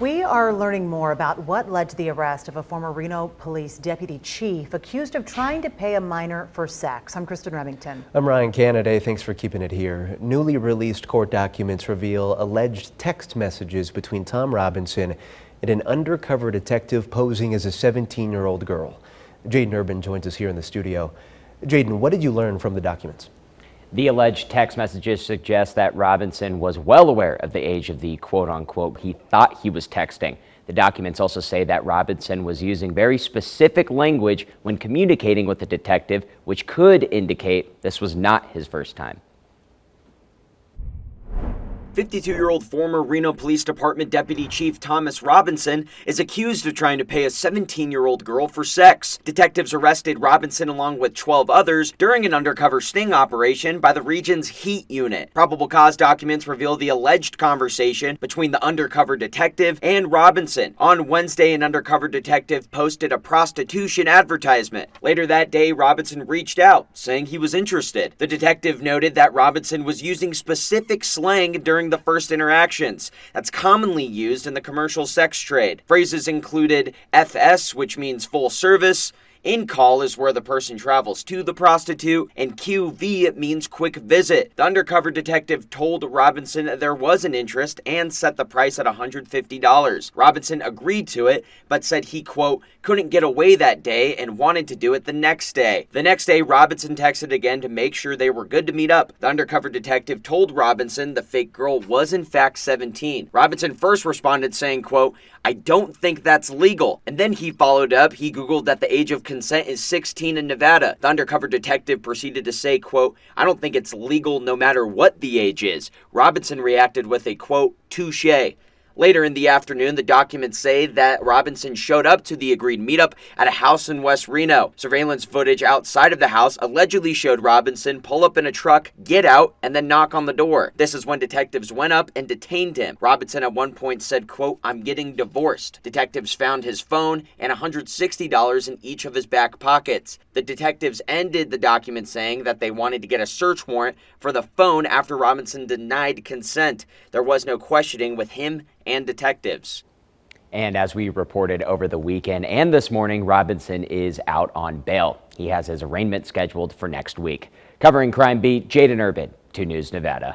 We are learning more about what led to the arrest of a former Reno police deputy chief accused of trying to pay a minor for sex. I'm Kristen Remington. I'm Ryan Canada. Thanks for keeping it here. Newly released court documents reveal alleged text messages between Tom Robinson and an undercover detective posing as a 17-year-old girl. Jaden Urban joins us here in the studio. Jaden, what did you learn from the documents? The alleged text messages suggest that Robinson was well aware of the age of the quote-unquote he thought he was texting. The documents also say that Robinson was using very specific language when communicating with the detective, which could indicate this was not his first time. 52-year-old former Reno Police Department Deputy Chief Thomas Robinson is accused of trying to pay a 17-year-old girl for sex. Detectives arrested Robinson along with 12 others during an undercover sting operation by the region's Heat Unit. Probable cause documents reveal the alleged conversation between the undercover detective and Robinson. On Wednesday, an undercover detective posted a prostitution advertisement. Later that day, Robinson reached out, saying he was interested. The detective noted that Robinson was using specific slang during the first interactions that's commonly used in the commercial sex trade. Phrases included FS, which means full service, in call is where the person travels to the prostitute, and QV, it means quick visit. The undercover detective told Robinson there was an interest and set the price at $150. Robinson agreed to it, but said he, quote, couldn't get away that day and wanted to do it the next day. The next day, Robinson texted again to make sure they were good to meet up. The undercover detective told Robinson the fake girl was in fact 17. Robinson first responded saying, quote, I don't think that's legal. And then he followed up, he Googled that the age of consent is 16 in Nevada. The undercover detective proceeded to say, quote, I don't think it's legal no matter what the age is. Robinson reacted with a, quote, touche. Later in the afternoon, the documents say that Robinson showed up to the agreed meetup at a house in West Reno. Surveillance footage outside of the house allegedly showed Robinson pull up in a truck, get out, and then knock on the door. This is when detectives went up and detained him. Robinson at one point said, quote, I'm getting divorced. Detectives found his phone and $160 in each of his back pockets. The detectives ended the document saying that they wanted to get a search warrant for the phone after Robinson denied consent. There was no questioning with him and detectives. And as we reported over the weekend and this morning, Robinson is out on bail. He has his arraignment scheduled for next week. Covering Crime Beat, Jaden Urban, 2 News Nevada.